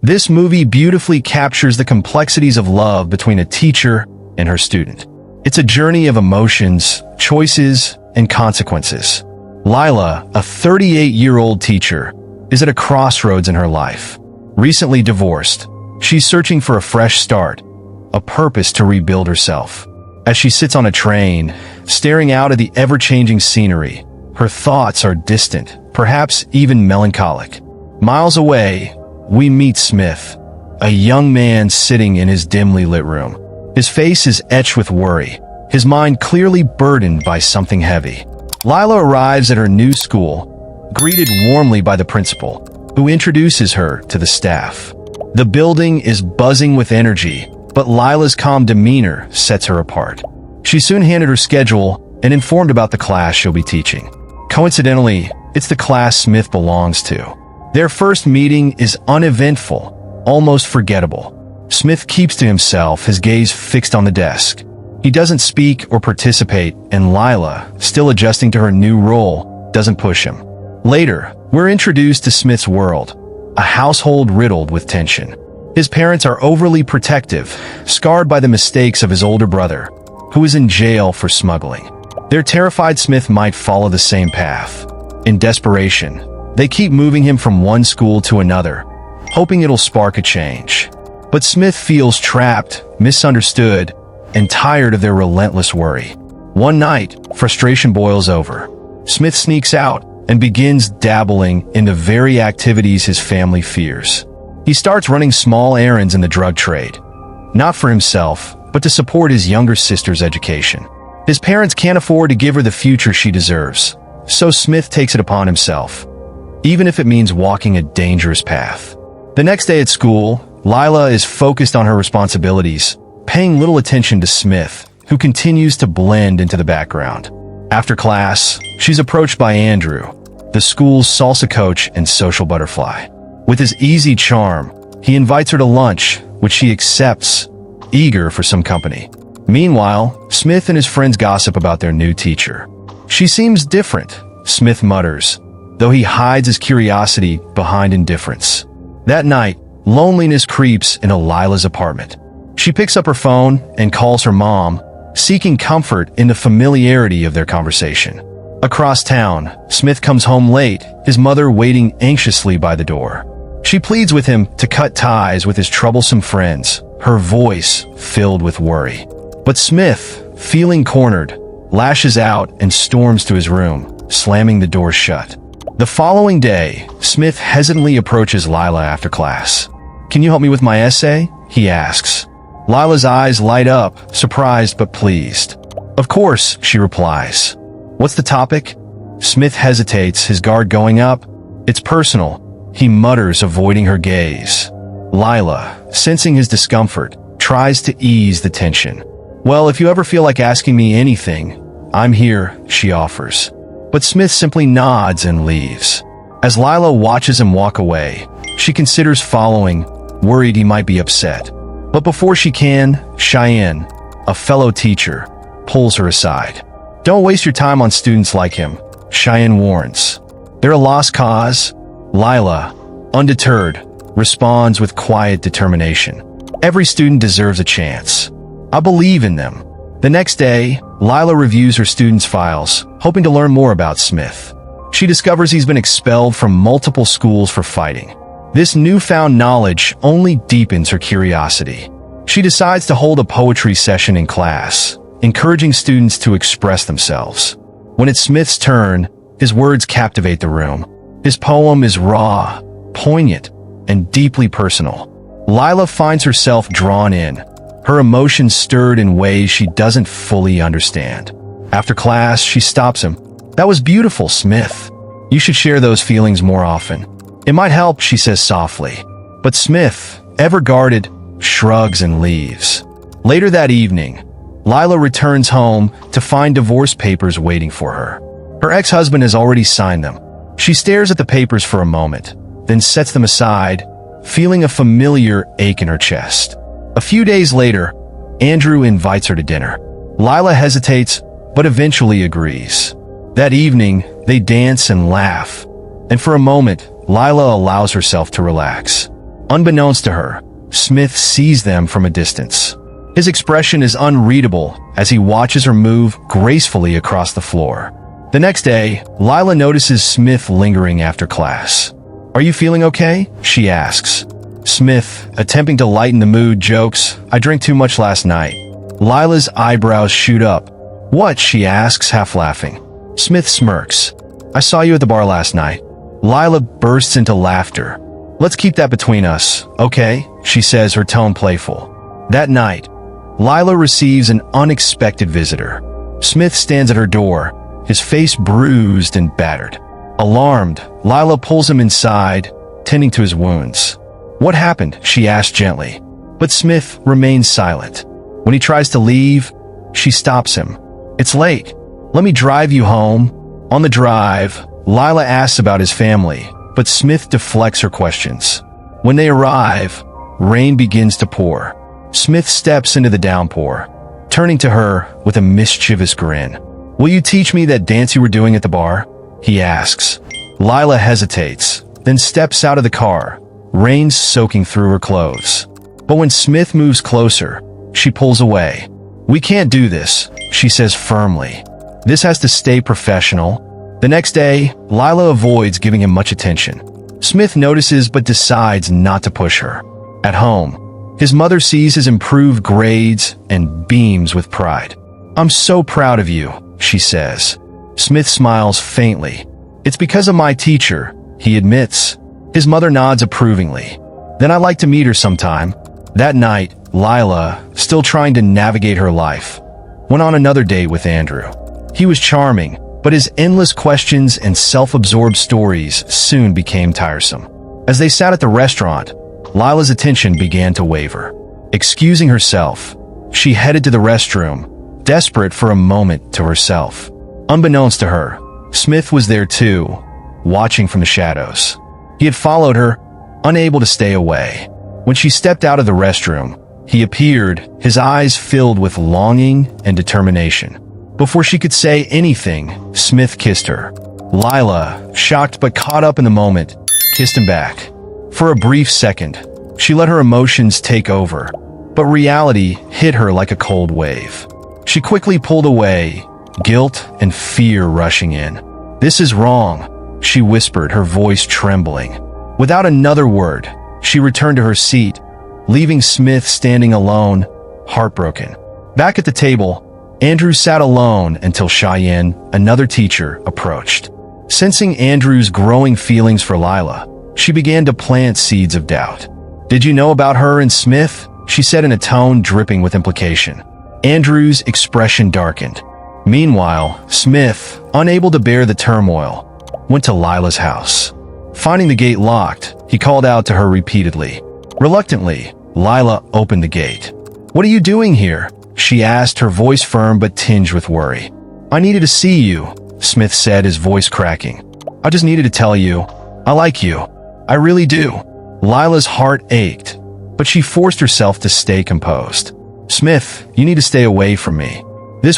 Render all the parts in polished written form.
This movie beautifully captures the complexities of love between a teacher and her student. It's a journey of emotions, choices, and consequences. Lila, a 38-year-old teacher, is at a crossroads in her life. Recently divorced, she's searching for a fresh start, a purpose to rebuild herself. As she sits on a train, staring out at the ever-changing scenery, her thoughts are distant, perhaps even melancholic. Miles away, we meet Smith, a young man sitting in his dimly lit room. His face is etched with worry, his mind clearly burdened by something heavy. Lila arrives at her new school, greeted warmly by the principal, who introduces her to the staff. The building is buzzing with energy, but Lila's calm demeanor sets her apart. She's soon handed her schedule and informed about the class she'll be teaching. Coincidentally, it's the class Smith belongs to. Their first meeting is uneventful, almost forgettable. Smith keeps to himself, his gaze fixed on the desk. He doesn't speak or participate, and Lila, still adjusting to her new role, doesn't push him. Later, we're introduced to Smith's world, a household riddled with tension. His parents are overly protective, scarred by the mistakes of his older brother, who is in jail for smuggling. They're terrified Smith might follow the same path. In desperation, they keep moving him from one school to another, hoping it'll spark a change. But Smith feels trapped, misunderstood, and tired of their relentless worry. One night, frustration boils over. Smith sneaks out and begins dabbling in the very activities his family fears. He starts running small errands in the drug trade, not for himself, but to support his younger sister's education. His parents can't afford to give her the future she deserves, so Smith takes it upon himself, even if it means walking a dangerous path. The next day at school, Lila is focused on her responsibilities, paying little attention to Smith, who continues to blend into the background. After class, she's approached by Andrew, the school's salsa coach and social butterfly. With his easy charm, he invites her to lunch, which she accepts, eager for some company. Meanwhile, Smith and his friends gossip about their new teacher. She seems different, Smith mutters, though he hides his curiosity behind indifference. That night, loneliness creeps into Lila's apartment. She picks up her phone and calls her mom, seeking comfort in the familiarity of their conversation. Across town, Smith comes home late, his mother waiting anxiously by the door. She pleads with him to cut ties with his troublesome friends, her voice filled with worry. But Smith, feeling cornered, lashes out and storms to his room, slamming the door shut. The following day, Smith hesitantly approaches Lila after class. "Can you help me with my essay?" he asks. Lila's eyes light up, surprised but pleased. "Of course," she replies. "What's the topic?" Smith hesitates, his guard going up. "It's personal," he mutters, avoiding her gaze. Lila, sensing his discomfort, tries to ease the tension. "Well, if you ever feel like asking me anything, I'm here," she offers. But Smith simply nods and leaves. As Lila watches him walk away, she considers following, worried he might be upset. But before she can, Cheyenne, a fellow teacher, pulls her aside. "Don't waste your time on students like him," Cheyenne warns. "They're a lost cause." Lila, undeterred, responds with quiet determination. "Every student deserves a chance. I believe in them." The next day, Lila reviews her students' files, hoping to learn more about Smith. She discovers he's been expelled from multiple schools for fighting. This newfound knowledge only deepens her curiosity. She decides to hold a poetry session in class, encouraging students to express themselves. When it's Smith's turn, his words captivate the room. His poem is raw, poignant, and deeply personal. Lila finds herself drawn in, her emotions stirred in ways she doesn't fully understand. After class, she stops him. "That was beautiful, Smith. You should share those feelings more often." "It might help," she says softly. But Smith, ever guarded, shrugs and leaves. Later that evening, Lila returns home to find divorce papers waiting for her. Her ex-husband has already signed them. She stares at the papers for a moment, then sets them aside, feeling a familiar ache in her chest. A few days later, Andrew invites her to dinner. Lila hesitates, but eventually agrees. That evening, they dance and laugh, and for a moment, Lila allows herself to relax. Unbeknownst to her, Smith sees them from a distance. His expression is unreadable as he watches her move gracefully across the floor. The next day, Lila notices Smith lingering after class. "Are you feeling okay?" she asks. Smith, attempting to lighten the mood, jokes, "I drank too much last night." Lila's eyebrows shoot up. "What?" she asks, half laughing. Smith smirks. "I saw you at the bar last night." Lila bursts into laughter. "Let's keep that between us, okay?" she says, her tone playful. That night, Lila receives an unexpected visitor. Smith stands at her door, his face bruised and battered. Alarmed, Lila pulls him inside, tending to his wounds. "What happened?" she asks gently. But Smith remains silent. When he tries to leave, she stops him. "It's late. Let me drive you home." On the drive, Lila asks about his family, but Smith deflects her questions. When they arrive, rain begins to pour. Smith steps into the downpour, turning to her with a mischievous grin. "Will you teach me that dance you were doing at the bar?" he asks. Lila hesitates, then steps out of the car, rain soaking through her clothes. But when Smith moves closer, she pulls away. "We can't do this," she says firmly. "This has to stay professional." The next day, Lila avoids giving him much attention. Smith notices but decides not to push her. At home, his mother sees his improved grades and beams with pride. "I'm so proud of you," she says. Smith smiles faintly. "It's because of my teacher," he admits. His mother nods approvingly. "Then I'd like to meet her sometime." That night, Lila, still trying to navigate her life, went on another date with Andrew. He was charming, but his endless questions and self-absorbed stories soon became tiresome. As they sat at the restaurant, Lila's attention began to waver. Excusing herself, she headed to the restroom, desperate for a moment to herself. Unbeknownst to her, Smith was there too, watching from the shadows. He had followed her, unable to stay away. When she stepped out of the restroom, he appeared, his eyes filled with longing and determination. Before she could say anything, Smith kissed her. Lila, shocked but caught up in the moment, kissed him back. For a brief second, she let her emotions take over, but reality hit her like a cold wave. She quickly pulled away, guilt and fear rushing in. "This is wrong," she whispered, her voice trembling. Without another word, she returned to her seat, leaving Smith standing alone, heartbroken. Back at the table, Andrew sat alone until Cheyenne, another teacher, approached. Sensing Andrew's growing feelings for Lila, she began to plant seeds of doubt. "Did you know about her and Smith?" she said in a tone dripping with implication. Andrew's expression darkened. Meanwhile, Smith, unable to bear the turmoil, went to Lila's house. Finding the gate locked, he called out to her repeatedly. Reluctantly, Lila opened the gate. "What are you doing here?" she asked, her voice firm but tinged with worry. "I needed to see you," Smith said, his voice cracking. "I just needed to tell you, I like you. I really do." Lila's heart ached, but she forced herself to stay composed. "Smith, you need to stay away from me.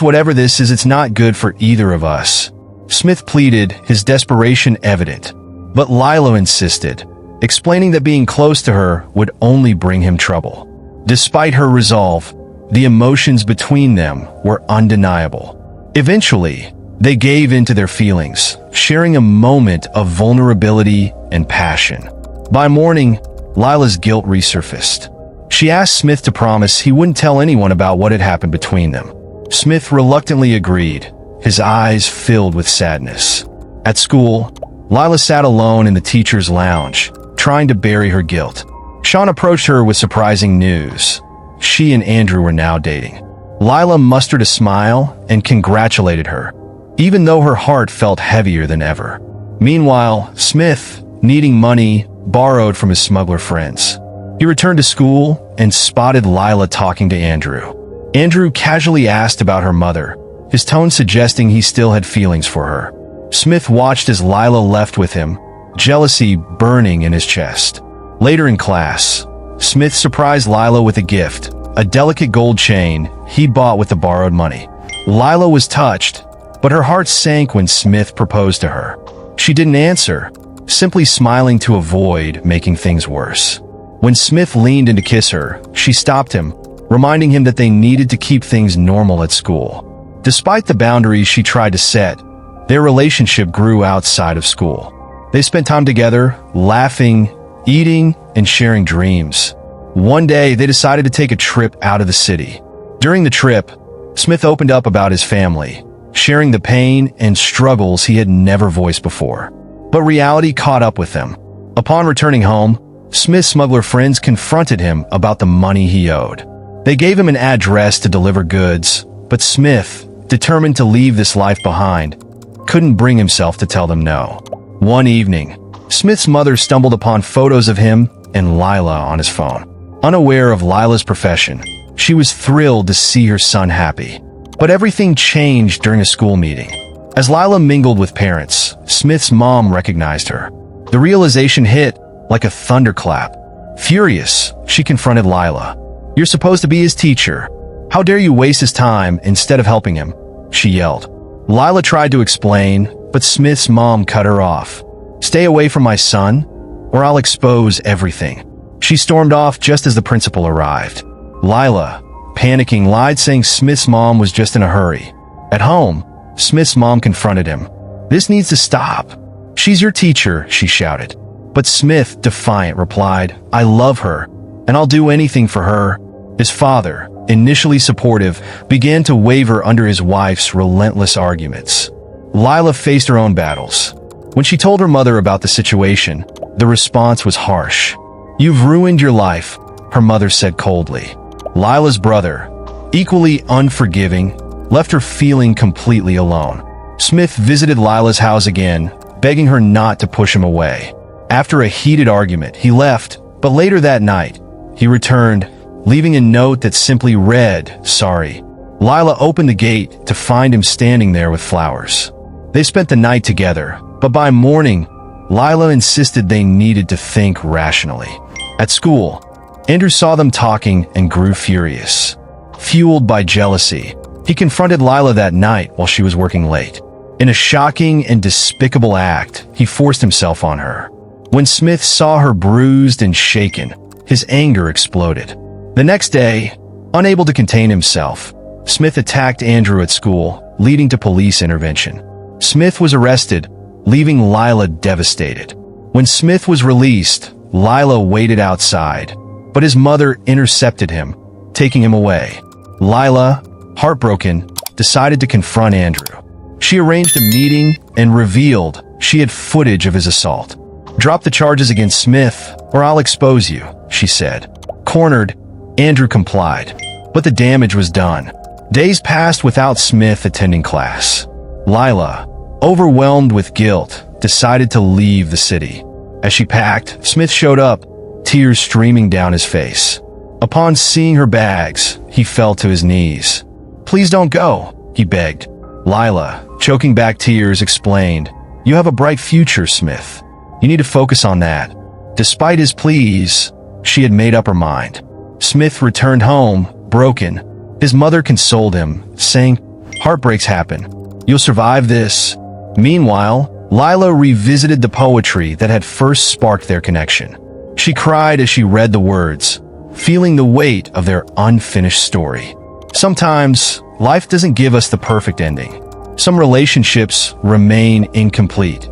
Whatever this is, it's not good for either of us." Smith pleaded, his desperation evident. But Lila insisted, explaining that being close to her would only bring him trouble. Despite her resolve, the emotions between them were undeniable. Eventually, they gave in to their feelings, sharing a moment of vulnerability and passion. By morning, Lila's guilt resurfaced. She asked Smith to promise he wouldn't tell anyone about what had happened between them. Smith reluctantly agreed, his eyes filled with sadness. At school, Lila sat alone in the teacher's lounge, trying to bury her guilt. Sean approached her with surprising news. She and Andrew were now dating. Lila mustered a smile and congratulated her, even though her heart felt heavier than ever. Meanwhile, Smith, needing money, borrowed from his smuggler friends. He returned to school and spotted Lila talking to Andrew. Andrew casually asked about her mother, his tone suggesting he still had feelings for her. Smith watched as Lila left with him, jealousy burning in his chest. Later in class, Smith surprised Lila with a gift, a delicate gold chain he bought with the borrowed money. Lila was touched, but her heart sank when Smith proposed to her. She didn't answer, simply smiling to avoid making things worse. When Smith leaned in to kiss her, she stopped him, reminding him that they needed to keep things normal at school. Despite the boundaries she tried to set, their relationship grew outside of school. They spent time together, laughing, eating, and sharing dreams. One day, they decided to take a trip out of the city. During the trip, Smith opened up about his family, sharing the pain and struggles he had never voiced before. But reality caught up with them. Upon returning home, Smith's smuggler friends confronted him about the money he owed. They gave him an address to deliver goods, but Smith, determined to leave this life behind, couldn't bring himself to tell them no. One evening, Smith's mother stumbled upon photos of him and Lila on his phone. Unaware of Lila's profession, she was thrilled to see her son happy. But everything changed during a school meeting. As Lila mingled with parents, Smith's mom recognized her. The realization hit like a thunderclap. Furious, she confronted Lila. "You're supposed to be his teacher. How dare you waste his time instead of helping him?" she yelled. Lila tried to explain, but Smith's mom cut her off. "Stay away from my son, or I'll expose everything." She stormed off just as the principal arrived. Lila, panicking, lied, saying Smith's mom was just in a hurry. At home, Smith's mom confronted him. "This needs to stop. She's your teacher," she shouted. But Smith, defiant, replied, "I love her, and I'll do anything for her." His father, initially supportive, began to waver under his wife's relentless arguments. Lila faced her own battles. When she told her mother about the situation, the response was harsh. "You've ruined your life," her mother said coldly. Lila's brother, equally unforgiving, left her feeling completely alone. Smith visited Lila's house again, begging her not to push him away. After a heated argument, he left, but later that night, he returned, leaving a note that simply read, "Sorry." Lila opened the gate to find him standing there with flowers. They spent the night together, but by morning, Lila insisted they needed to think rationally. At school, Andrew saw them talking and grew furious. Fueled by jealousy, he confronted Lila that night while she was working late. In a shocking and despicable act, he forced himself on her. When Smith saw her bruised and shaken, his anger exploded. The next day, unable to contain himself, Smith attacked Andrew at school, leading to police intervention. Smith was arrested, leaving Lila devastated. When Smith was released, Lila waited outside, but his mother intercepted him, taking him away. Lila, heartbroken, decided to confront Andrew. She arranged a meeting and revealed she had footage of his assault. "Drop the charges against Smith, or I'll expose you," she said. Cornered, Andrew complied, but the damage was done. Days passed without Smith attending class. Lila, overwhelmed with guilt, decided to leave the city. As she packed, Smith showed up, tears streaming down his face. Upon seeing her bags, he fell to his knees. "Please don't go," he begged. Lila, choking back tears, explained, "You have a bright future, Smith. You need to focus on that." Despite his pleas, she had made up her mind. Smith returned home, broken. His mother consoled him, saying, "Heartbreaks happen. You'll survive this." Meanwhile, Lila revisited the poetry that had first sparked their connection. She cried as she read the words, feeling the weight of their unfinished story. Sometimes, life doesn't give us the perfect ending. Some relationships remain incomplete.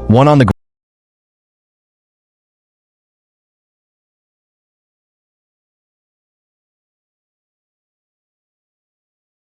One on the